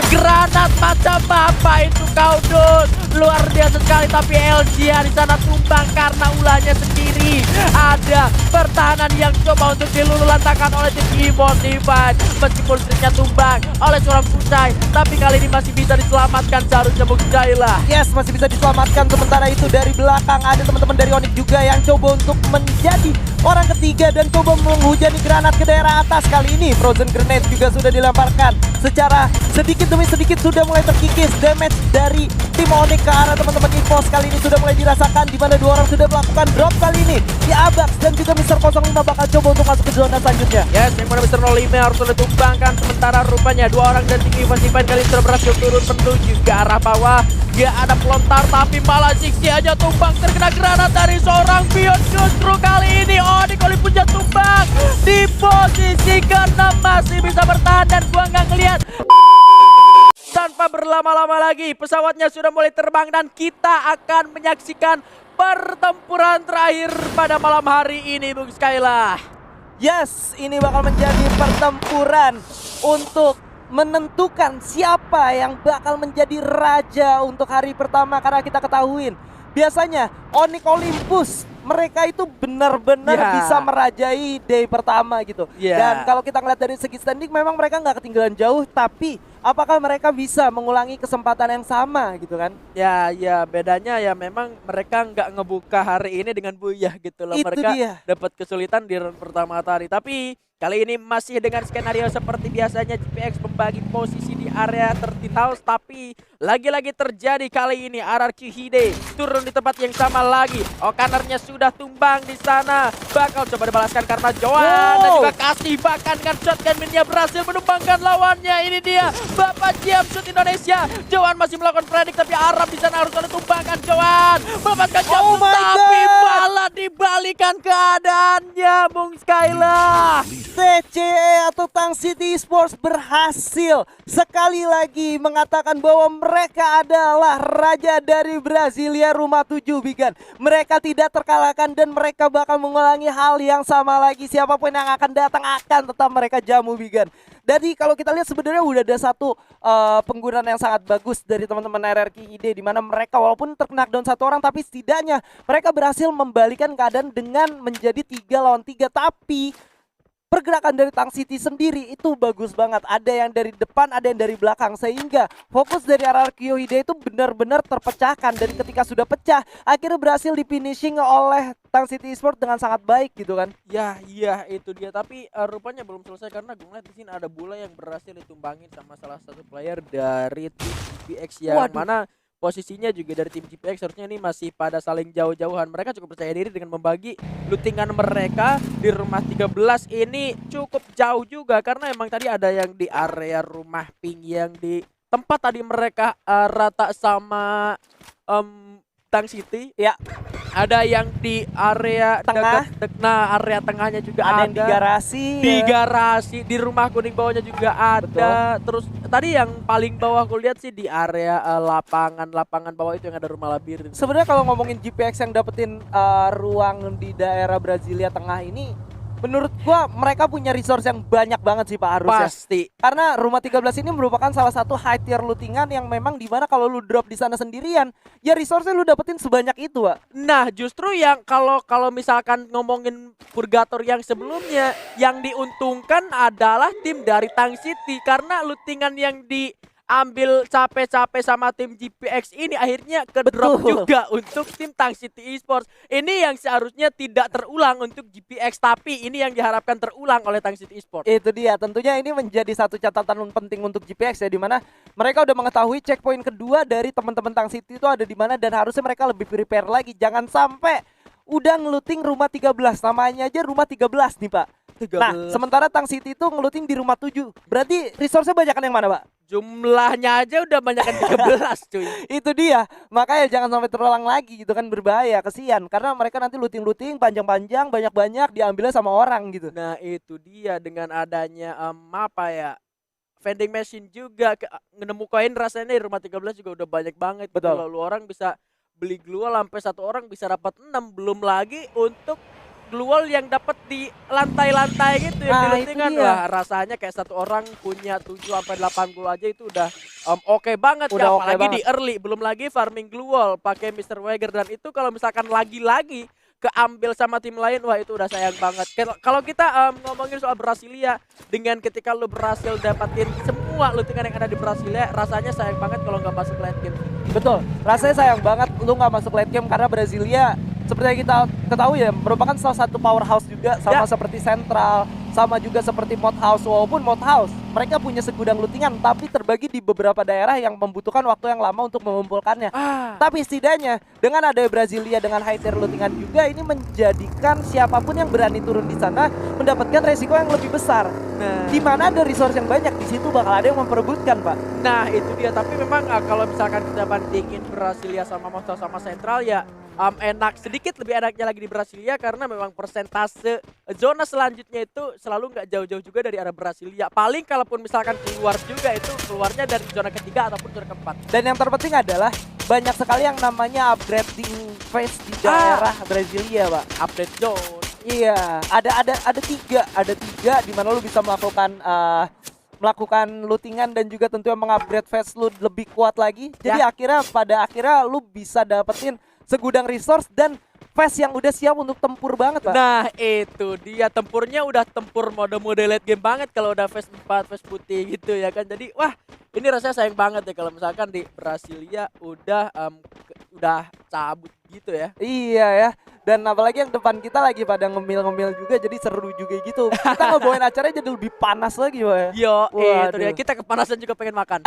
Granat macam apa itu kau Dun? Luar biasa sekali, tapi LGA di sana tumbang karena ulahnya sendiri. Ada pertahanan yang coba untuk dilululantakan oleh tim Evil Divine. Meskipun triknya tumbang oleh seorang Kucai, tapi kali ini masih bisa diselamatkan seharusnya Bung Jaila. Yes, masih bisa diselamatkan. Sementara itu dari belakang ada teman-teman dari Onyx juga yang coba untuk menjadi orang ketiga dan coba menghujani granat ke daerah atas. Kali ini Frozen Grenade juga sudah dilemparkan. Secara sedikit demi sedikit sudah mulai terkikis. Damage dari tim Onyx ke arah teman-teman EVOS kali ini sudah mulai dirasakan, di mana dua orang sudah melakukan drop kali ini. Di Abax dan juga Mr. 05 bakal coba untuk masuk ke zona selanjutnya. Yes, yang mana Mr. 05 harus sudah tumbangkan. Sementara rupanya dua orang dari tim Evil Divine kali ini sudah berhasil turun menuju ke arah bawah. Gak ada pelontar tapi malah Ziggy aja tumbang terkena granat dari seorang Bion. Justru kali ini Onyx Oli punya tumbang di posisi ke-6 masih bisa bertahan dan gua nggak ngelihat. Tanpa berlama-lama lagi pesawatnya sudah mulai terbang dan kita akan menyaksikan pertempuran terakhir pada malam hari ini Bung Skyla. Yes, ini bakal menjadi pertempuran untuk menentukan siapa yang bakal menjadi raja untuk hari pertama. Karena kita ketahuin biasanya Onyx Olympus mereka itu benar-benar bisa merajai day pertama gitu. Dan kalau kita ngeliat dari segi standing memang mereka nggak ketinggalan jauh, tapi apakah mereka bisa mengulangi kesempatan yang sama gitu kan? Ya bedanya ya memang mereka nggak ngebuka hari ini dengan buyah gitu loh. Itu mereka dia. dapat kesulitan di round pertama tadi, tapi kali ini masih dengan skenario seperti biasanya. GPX membagi posisi di area 13 house, tapi lagi-lagi terjadi kali ini RRQ Hide turun di tempat yang sama lagi. Okanernya sudah tumbang di sana, bakal coba dibalaskan karena Joan dan juga Kasih bahkan dengan shotgun minnya berhasil menumbangkan lawannya. Ini dia Bapak Jumpsuit Indonesia. Joan masih melakukan predik tapi Arab di sana harus ada tumbangkan. Joan mendapatkan jumpsuit tapi malah dibalikan keadaannya Bung Skyla. TCE atau Tang City Esports berhasil sekali lagi mengatakan bahwa mereka adalah raja dari Brasilia rumah 7 Bigan. Mereka tidak terkalahkan dan mereka bakal mengulangi hal yang sama lagi. Siapapun yang akan datang akan tetap mereka jamu Bigan. Jadi kalau kita lihat sebenarnya udah ada satu penggunaan yang sangat bagus dari teman-teman RRQ ID, di mana mereka walaupun terkena down satu orang tapi setidaknya mereka berhasil membalikan keadaan dengan menjadi 3 lawan 3. Tapi pergerakan dari Tang City sendiri itu bagus banget. Ada yang dari depan, ada yang dari belakang. Sehingga fokus dari RRQ ID itu benar-benar terpecahkan. Dan ketika sudah pecah, akhirnya berhasil di finishing oleh Tang City Esports dengan sangat baik gitu kan. Iya itu dia. Tapi rupanya belum selesai karena gue ngeliat di sini ada bola yang berhasil ditumbangin sama salah satu player dari tim GPX yang mana posisinya juga dari tim GPX harusnya ini masih pada saling jauh-jauhan. Mereka cukup percaya diri dengan membagi lootingan mereka di rumah 13 ini cukup jauh juga. Karena emang tadi ada yang di area rumah pink yang di tempat tadi mereka rata sama Tang City. Ya. Ada yang di area tengah, nah area tengahnya juga ada yang di garasi. Di garasi, di rumah kuning bawahnya juga ada. Betul. Terus tadi yang paling bawah aku lihat sih di area lapangan bawah itu yang ada rumah labirin. Sebenarnya kalau ngomongin GPX yang dapetin ruang di daerah Brasilia tengah ini, menurut gua mereka punya resource yang banyak banget sih Pak harusnya. Pasti. Karena rumah 13 ini merupakan salah satu high tier lootingan yang memang dimana kalau lu drop di sana sendirian, ya resource lu dapetin sebanyak itu Pak. Nah justru yang kalau misalkan ngomongin Purgator yang sebelumnya, yang diuntungkan adalah tim dari Tang City. Karena lootingan yang diambil capek-capek sama tim GPX ini akhirnya ke drop juga untuk tim Tang City Esports. Ini yang seharusnya tidak terulang untuk GPX, tapi ini yang diharapkan terulang oleh Tang City Esports. Itu dia, tentunya ini menjadi satu catatan penting untuk GPX ya, dimana mereka udah mengetahui checkpoint kedua dari teman-teman Tang City itu ada di mana dan harusnya mereka lebih prepare lagi. Jangan sampai udah ngeluting rumah 13, namanya aja rumah 13 nih Pak. 13. Nah, sementara Tang City itu ngeluting di rumah 7. Berarti resource-nya banyakan yang mana, Pak? Jumlahnya aja udah banyakan 13 cuy. Itu dia, makanya jangan sampai terulang lagi gitu kan, berbahaya, kesian. Karena mereka nanti looting-looting panjang-panjang, banyak-banyak diambilnya sama orang gitu. Nah itu dia, dengan adanya apa ya, vending machine juga nemu koin rasanya di rumah 13 juga udah banyak banget. Betul. Kalau lu orang bisa beli glual sampai satu orang bisa dapat 6, belum lagi untuk glual yang dapat di lantai-lantai gitu yang di lootingan. Wah rasanya kayak satu orang punya 7 sampai 8 glual aja itu udah oke banget Udah ya, oke apalagi di banget. early, belum lagi farming glue wall pakai Mr. Wager, dan itu kalau misalkan lagi-lagi keambil sama tim lain, wah itu udah sayang banget. Kalau kita ngomongin soal Brasilia, dengan ketika lu berhasil dapatin semua lootingan yang ada di Brasilia, rasanya sayang banget kalau nggak masuk late game. Betul, rasanya sayang banget lu nggak masuk late game karena Brasilia seperti yang kita ketahui ya merupakan salah satu powerhouse juga, sama Ya. seperti Central, sama juga seperti Mod House. Walaupun Mod House mereka punya segudang lootingan tapi terbagi di beberapa daerah yang membutuhkan waktu yang lama untuk mengumpulkannya. Tapi setidaknya dengan ada Brasilia dengan high tier lootingan juga, ini menjadikan siapapun yang berani turun di sana mendapatkan resiko yang lebih besar. Nah, Di mana ada resource yang banyak, di situ bakal ada yang memperebutkan, Pak. nah itu dia. Tapi memang kalau misalkan kita bandingin Brasilia sama Mosta sama Central ya, enak sedikit lebih enaknya lagi di Brasilia karena memang persentase zona selanjutnya itu selalu nggak jauh-jauh juga dari arah Brasilia. Paling kalaupun misalkan keluar juga itu keluarnya dari zona ketiga ataupun zona keempat. Dan yang terpenting adalah banyak sekali yang namanya upgrading phase di daerah Brasilia, Pak. Update zone. Iya, ada tiga di mana lu bisa melakukan lootingan dan juga tentunya mengupgrade phase lu lebih kuat lagi. Jadi pada akhirnya lu bisa dapetin segudang resource dan phase yang udah siap untuk tempur banget, Pak. Nah itu dia, tempurnya udah tempur mode-mode late game banget kalau udah phase 4, phase putih gitu ya kan. Jadi wah ini rasanya sayang banget ya kalau misalkan di Brasilia udah cabut gitu ya. Iya ya. Dan apalagi yang depan kita lagi pada ngemil-ngemil juga, jadi seru juga gitu. Kita ngebawain acaranya jadi lebih panas lagi, Pak ya. Yo, itu dia. Waduh. Kita kepanasan juga pengen makan.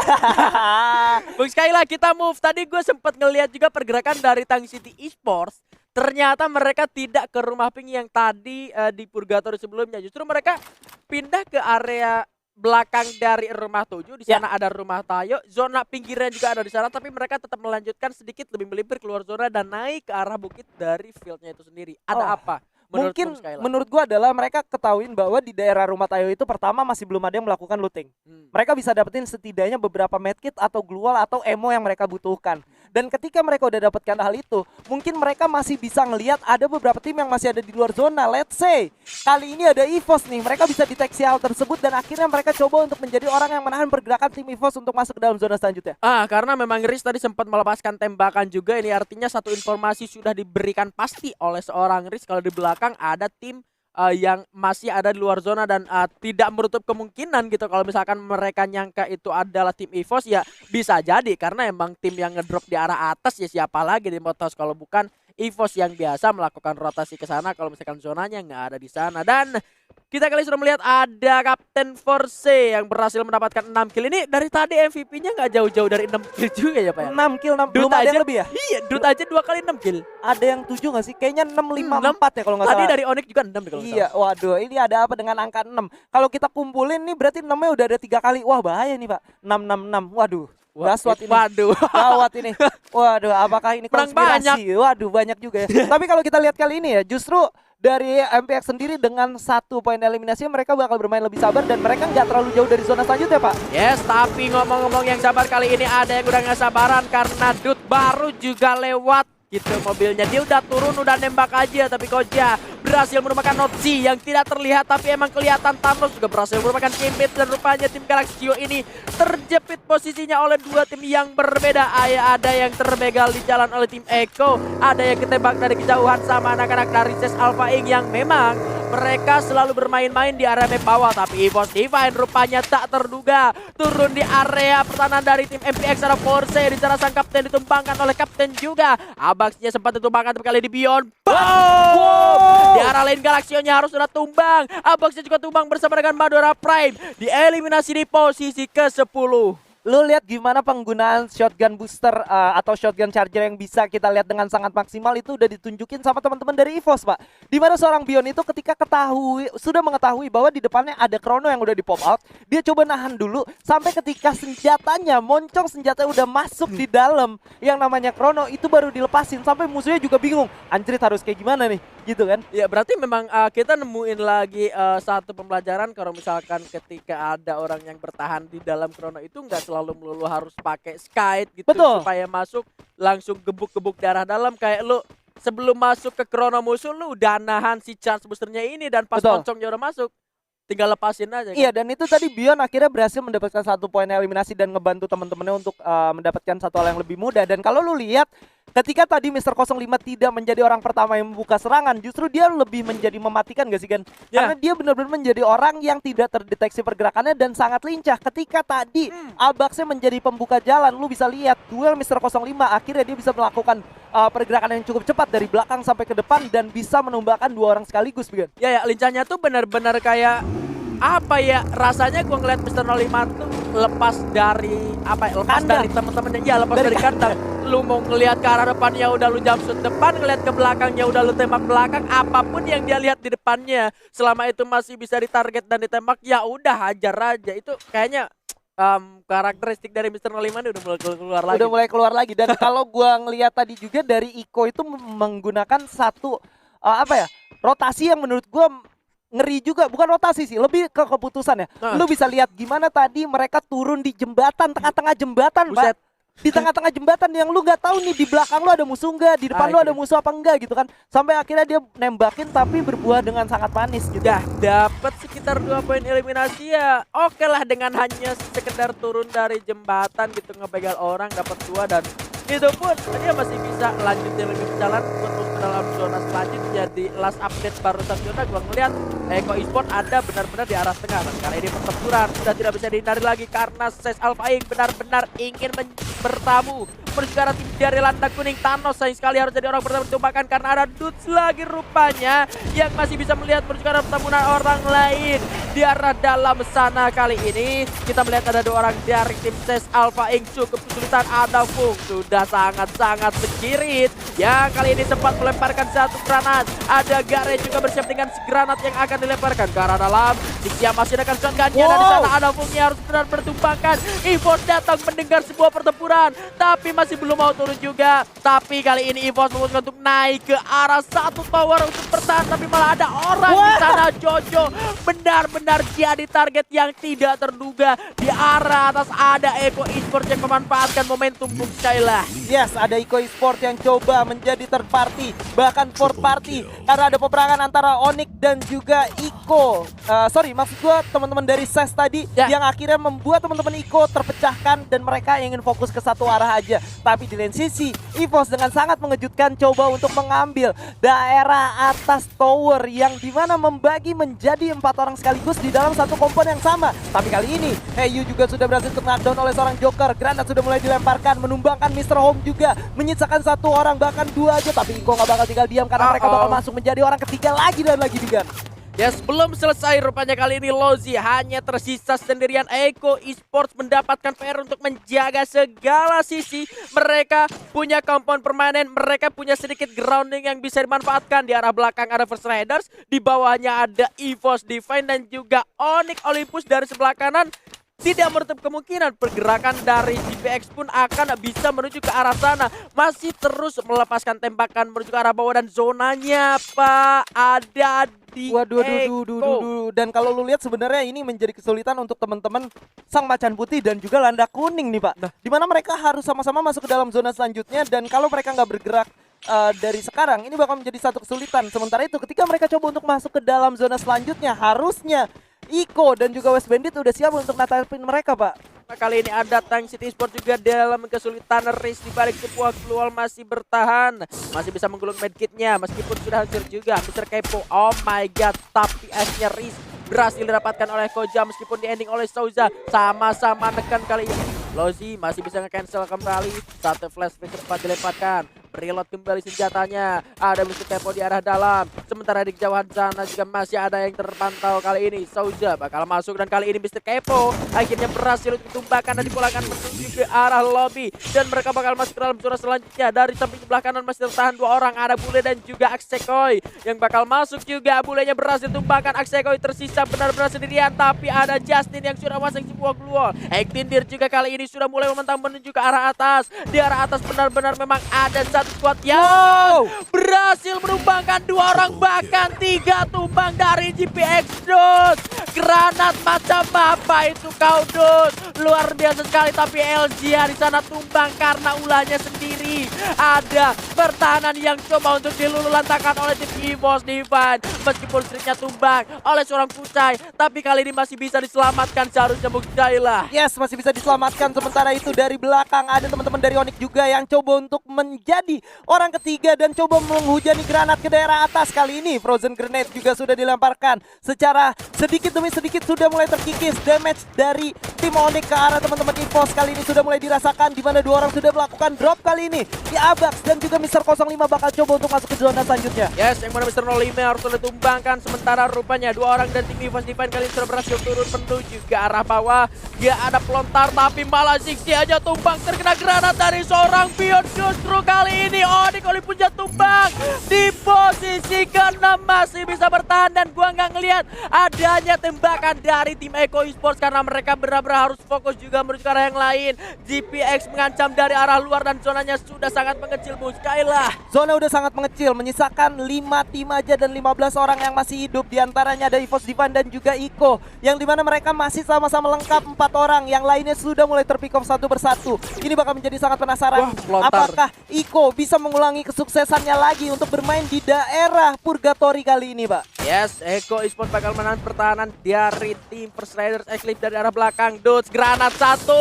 Bung Skyla, kita move. Tadi gue sempat ngelihat juga pergerakan dari Tang City Esports. Ternyata mereka tidak ke rumah pink yang tadi di Purgatory sebelumnya. Justru mereka pindah ke area belakang dari rumah 7. Di sana ada rumah Tayo. Zona pinggiran juga ada di sana. Tapi mereka tetap melanjutkan sedikit lebih melipir keluar zona dan naik ke arah bukit dari fieldnya itu sendiri. Ada apa? Menurut Mungkin Bung Skyla? menurut gua adalah mereka ketahuin bahwa di daerah rumah Tayo itu pertama masih belum ada yang melakukan looting. Mereka bisa dapetin setidaknya beberapa medkit atau glual atau ammo yang mereka butuhkan. Dan ketika mereka udah dapatkan hal itu, mungkin mereka masih bisa ngelihat ada beberapa tim yang masih ada di luar zona. Let's say kali ini ada EVOS nih, mereka bisa deteksi hal tersebut dan akhirnya mereka coba untuk menjadi orang yang menahan pergerakan tim EVOS untuk masuk ke dalam zona selanjutnya. Karena memang Riz tadi sempat melepaskan tembakan juga. Ini artinya satu informasi sudah diberikan pasti oleh seorang Riz kalau di belakang ada tim yang masih ada di luar zona dan tidak menutup kemungkinan gitu kalau misalkan mereka nyangka itu adalah tim EVOS, ya bisa jadi karena emang tim yang ngedrop di arah atas ya siapa lagi di Motos kalau bukan EVOS yang biasa melakukan rotasi ke sana kalau misalkan zonanya nggak ada di sana. Dan kita kali sudah melihat ada Kapten Force yang berhasil mendapatkan 6 kill. Ini dari tadi MVP-nya nggak jauh-jauh dari 6 kill juga ya Pak ya? 6 kill, belum Dut ada aja yang lebih ya? Iya, Dut aja 2 kali 6 kill. Ada yang 7 gak sih? Kayaknya 6, 5, 4 ya kalau nggak Tadi salah. dari Onyx juga 6 deh kalau nggak Iya, waduh, ini ada apa dengan angka 6? Kalau kita kumpulin nih berarti 6-nya udah ada 3 kali. Wah, bahaya nih, Pak. 666. Waduh. Gaswat ini. Waduh. Gawat ini. Waduh, apakah ini Menang konspirasi? Waduh, banyak juga ya. Tapi kalau kita lihat kali ini ya, justru dari MPX sendiri dengan 1 poin eliminasi mereka bakal bermain lebih sabar dan mereka nggak terlalu jauh dari zona selanjutnya, Pak. Yes, tapi ngomong-ngomong yang sabar kali ini ada yang udah nggak sabaran karena Dut baru juga lewat gitu mobilnya. Dia udah turun, udah nembak aja, tapi Koja berhasil merupakan Notzi yang tidak terlihat tapi emang kelihatan. Thanos juga berhasil merupakan teammate dan rupanya tim Galaxio ini terjepit posisinya oleh 2 tim yang berbeda. Ada yang terbegal di jalan oleh tim Echo, ada yang ketembak dari kejauhan sama anak-anak dari Ses Alpha Inc yang memang mereka selalu bermain-main di area map bawah. Tapi EVOS Divine rupanya tak terduga turun di area pertahanan dari tim MPX arah Force. Di sana sang kapten ditumbangkan oleh kapten juga. Abaxnya sempat ditumbangkan tapi kali di Beyond. Boom! Di arah lain Galaxionya harus sudah tumbang. Abaxnya juga tumbang bersama dengan Madora Prime. Dieliminasi di posisi ke-10. Lu lihat gimana penggunaan shotgun booster atau shotgun charger yang bisa kita lihat dengan sangat maksimal itu udah ditunjukin sama teman-teman dari EVOS, Pak. Dimana seorang Beyond itu ketika sudah mengetahui bahwa di depannya ada Chrono yang udah di pop out, dia coba nahan dulu sampai ketika moncong senjata udah masuk di dalam yang namanya Chrono itu baru dilepasin sampai musuhnya juga bingung. Anjrit harus kayak gimana nih? Gitu kan? Ya berarti memang kita nemuin lagi satu pembelajaran kalau misalkan ketika ada orang yang bertahan di dalam Chrono itu nggak selalu melulu harus pakai skite gitu. Betul. Supaya masuk langsung gebuk-gebuk darah dalam. Kayak lu sebelum masuk ke Chrono musuh lu udah nahan si charge boosternya ini dan pas Betul. moncongnya udah masuk tinggal lepasin aja kan? Iya, dan itu tadi Bion akhirnya berhasil mendapatkan 1 poin eliminasi dan ngebantu teman-temannya untuk mendapatkan satu hal yang lebih mudah. Dan kalau lu lihat ketika tadi Mister 05 tidak menjadi orang pertama yang membuka serangan, justru dia lebih menjadi mematikan gak sih Gan? Ya. Karena dia benar-benar menjadi orang yang tidak terdeteksi pergerakannya dan sangat lincah. Ketika tadi Abaxnya menjadi pembuka jalan, lu bisa lihat duel Mister 05 akhirnya dia bisa melakukan pergerakan yang cukup cepat dari belakang sampai ke depan dan bisa menumbangkan 2 orang sekaligus, Gan. Ya, lincahnya tuh benar-benar kayak apa ya, rasanya gua ngeliat Mister 05 tuh lepas dari apa ya, lepas Kandang. dari teman-temannya, ya lepas Dari dari kandang. Lu mau ngelihat ke arah depan ya udah lu jumpsuit depan, ngelihat ke belakang ya udah lu tembak belakang, apapun yang dia lihat di depannya selama itu masih bisa ditarget dan ditembak ya udah hajar aja. Itu kayaknya karakteristik dari Mister 05 ini udah mulai keluar lagi. Udah mulai keluar lagi dan kalau gua ngelihat tadi juga dari Iko itu menggunakan satu apa ya, rotasi yang menurut gua ngeri juga, bukan rotasi sih, lebih ke keputusan ya. Lu bisa lihat gimana tadi mereka turun di jembatan, tengah-tengah jembatan, Buset. Pak. Di tengah-tengah jembatan yang lu nggak tahu nih di belakang lu ada musuh enggak, di depan lu ada musuh apa enggak gitu kan. Sampai akhirnya dia nembakin tapi berbuah dengan sangat manis gitu. Udah dapat sekitar 2 poin eliminasi ya. Oke lah, dengan hanya sekedar turun dari jembatan gitu ngebegal orang dapat 2 dan itu pun dia masih bisa lanjutin lagi berjalan buat masuk ke dalam zona selanjutnya. Di last update barusan zona gua ngeliat Eko Esport ada benar-benar di arah tengah. Dan karena ini pertempuran sudah tidak bisa dihindari lagi karena Ses Alpha Inc benar-benar ingin bertamu menuju ke arah tim dari Landa Kuning. Thanos sayang sekali harus jadi orang pertama ditumbangkan karena ada Dudes lagi rupanya yang masih bisa melihat menuju ke arah pertemuan orang lain di arah dalam sana. Kali ini kita melihat ada 2 orang dari tim Ses Alpha Inc cukup kesulitan. Ada Fung sudah sangat-sangat menjerit yang kali ini sempat melemparkan satu granat. Ada Gare juga bersiap dengan granat yang akan dilemparkan ke arah dalam. Dixia masih akan shotgunnya dan di sana ada Fungnya harus benar bertumbangkan. EVOS datang mendengar sebuah pertempuran tapi masih belum mau turun juga. Tapi kali ini EVOS memutuskan untuk naik ke arah satu tower untuk bertahan, tapi malah ada orang di sana. Jojo benar-benar jadi target yang tidak terduga. Di arah atas ada Eko Esports yang memanfaatkan momentum Bung Syailah. Yes, ada Iko Esport yang coba menjadi third party, bahkan fourth party karena ada peperangan antara Onyx dan juga Iko. Maksud gua teman-teman dari SES tadi yang akhirnya membuat teman-teman Iko terpecahkan dan mereka ingin fokus ke satu arah aja. Tapi di lain sisi, EVOS dengan sangat mengejutkan coba untuk mengambil daerah atas tower yang dimana membagi menjadi 4 orang sekaligus di dalam satu kompon yang sama. Tapi kali ini, Heyu juga sudah berhasil knockdown oleh seorang Joker. Granat sudah mulai dilemparkan, menumbangkan Mr. Home juga, menyisakan 1 orang bahkan 2 aja. Tapi Iko nggak bakal tinggal diam karena mereka bakal masuk menjadi orang ketiga lagi dan lagi juga. Yes, belum selesai rupanya kali ini Lozi hanya tersisa sendirian. Eko Esports mendapatkan PR untuk menjaga segala sisi. Mereka punya kompon permanen, mereka punya sedikit grounding yang bisa dimanfaatkan. Di arah belakang ada First Riders, di bawahnya ada EVOS Divine dan juga Onyx Olympus dari sebelah kanan. Tidak menutup kemungkinan pergerakan dari GPX pun akan bisa menuju ke arah sana. Masih terus melepaskan tembakan menuju ke arah bawah dan zonanya Pak ada di Waduh. Dan kalau lu lihat sebenarnya ini menjadi kesulitan untuk teman-teman Sang Macan Putih dan juga Landa Kuning nih Pak. Dimana mereka harus sama-sama masuk ke dalam zona selanjutnya dan kalau mereka nggak bergerak dari sekarang ini bakal menjadi satu kesulitan. Sementara itu ketika mereka coba untuk masuk ke dalam zona selanjutnya harusnya Iko dan juga West Bandit udah siap untuk natapin mereka, Pak. Kali ini ada Tank City Sport juga dalam kesulitan. Riz di balik sebuah keluar masih bertahan, masih bisa menggulung medkitnya meskipun sudah hancur juga. Mr. Kepo, oh my god, tapi S-nya Riz berhasil didapatkan oleh Koja meskipun di ending oleh Souza. Sama-sama nekan kali ini. Lozi masih bisa nge-cancel kembali. Satu flashback cepat dilepaskan. Reload kembali senjatanya. Ada Mr. Kepo di arah dalam. Sementara di kejauhan sana juga masih ada yang terpantau kali ini. Souza bakal masuk dan kali ini Mr. Kepo akhirnya berhasil untuk ditumbangkan dan dipulangkan menuju ke arah lobby. Dan mereka bakal masuk ke dalam zona selanjutnya. Dari samping sebelah kanan masih tertahan 2 orang. Ada Bule dan juga Aksekoi yang bakal masuk juga. Bulenya berhasil tumbangkan. Aksekoi tersisa benar-benar sendirian. Tapi ada Justin yang sudah masuk sebuah gluol. Ektindir juga kali ini sudah mulai mementang menuju ke arah atas. Di arah atas benar-benar memang ada satu squad yang berhasil menumbangkan 2 orang bahkan 3 tumbang dari GPX Dos. Granat macam apa itu kau Dos? Luar biasa sekali, tapi LGA di sana tumbang karena ulahnya sendiri. Ada pertahanan yang coba untuk dilululantakan oleh tim EVOS Divine. Meskipun streaknya tumbang oleh seorang Kucai, tapi kali ini masih bisa diselamatkan seharusnya Mukjailah. Yes, masih bisa diselamatkan. Sementara itu dari belakang ada teman-teman dari Onyx juga yang coba untuk menjadi orang ketiga dan coba menghujani granat ke daerah atas. Kali ini Frozen Grenade juga sudah dilemparkan. Secara sedikit demi sedikit sudah mulai terkikis. Damage dari tim Onyx ke arah teman-teman EVOS kali ini sudah mulai dirasakan, di mana 2 orang sudah melakukan drop kali ini. Di Abax dan juga Mr. 05 bakal coba untuk masuk ke zona selanjutnya. Yes, yang mana Mr. 05 harus ditumbangkan. Sementara rupanya 2 orang dan tim EVOS Divine kali ini sudah berhasil turun menuju ke arah bawah. Gak ada pelontar tapi malah Ziggy aja tumbang terkena granat dari seorang Beyond. Justru kali ini Onyx Oli punya tumbang di posisi ke-6 masih bisa bertahan, dan gua nggak ngelihat adanya tembakan dari tim Eko Esports karena mereka benar-benar harus fokus juga menuju ke arah yang lain. GPX mengancam dari arah luar dan zonanya sudah sangat mengecil Mukjailah. Zona udah sangat mengecil, menyisakan 5 tim aja dan 15 orang yang masih hidup. Di antaranya ada EVOS Divine dan juga Iko, yang dimana mereka masih sama-sama lengkap 4 orang. Yang lainnya sudah mulai terpick off satu persatu. Ini bakal menjadi sangat penasaran. Apakah Iko bisa mengulangi kesuksesannya lagi untuk bermain di daerah Purgatory kali ini, Pak? Yes, Eko Esports bakal menahan pertahanan dari tim First Riders Eclipse dari arah belakang. Dudes, granat satu,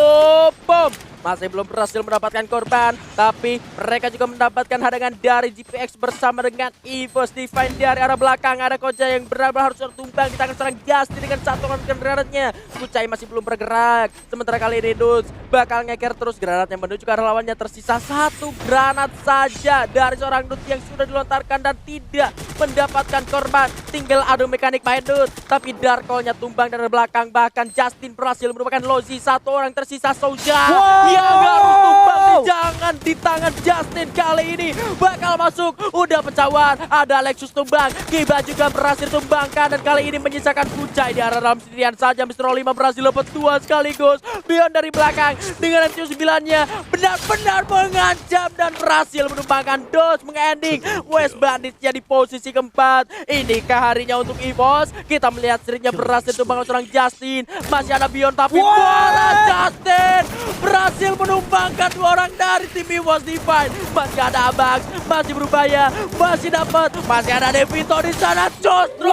boom. Masih belum berhasil mendapatkan korban, tapi mereka juga mendapatkan hadangan dari GPX bersama dengan EVOS Divine dari arah belakang. Ada Kojai yang benar-benar harus tertumbang di tangan seorang Justin dengan satu granatnya. Kucai masih belum bergerak. Sementara kali ini Dudes bakal ngeker terus granatnya menuju ke arah lawannya. Tersisa 1 granat saja dari seorang Dudes yang sudah dilontarkan dan tidak mendapatkan korban. Tinggal adu mekanik main Dudes, tapi Darko-nya tumbang dari belakang. Bahkan Justin berhasil merupakan Lozi. 1 orang tersisa Soja. Yang harus tumbang jangan di tangan Justin kali ini bakal masuk. Udah pecawan, ada Lexus tumbang, Kiba juga berhasil tumbangkan, dan kali ini menyisakan Kucai di arah dalam sendirian saja. Mr. 05 berhasil dapat 2 sekaligus. Beyond dari belakang dengan MQ9-nya benar-benar mengancam dan berhasil menumbangkan Dos, mengending West Bandits-nya di posisi keempat. Inikah harinya untuk EVOS? Kita melihat serinya berhasil tumbang seorang Justin. Masih ada Beyond tapi bola Justin berhasil menumbangkan 2 orang dari tim EVOS Divine. Masih ada Abax, masih berupaya, masih dapat, masih ada Devito di sana. Justru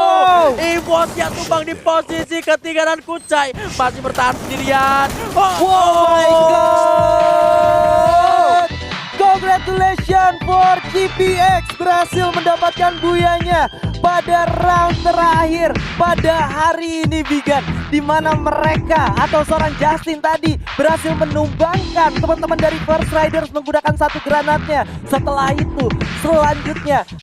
EVOS yang tumbang di posisi ketiga dan Kucai masih bertahan sendirian. My God! Congratulations for GPX berhasil mendapatkan buyanya pada round terakhir pada hari ini, Bigan, di mana mereka atau seorang Justin tadi berhasil menumbangkan teman-teman dari First Riders menggunakan 1 granatnya. Setelah itu selanjutnya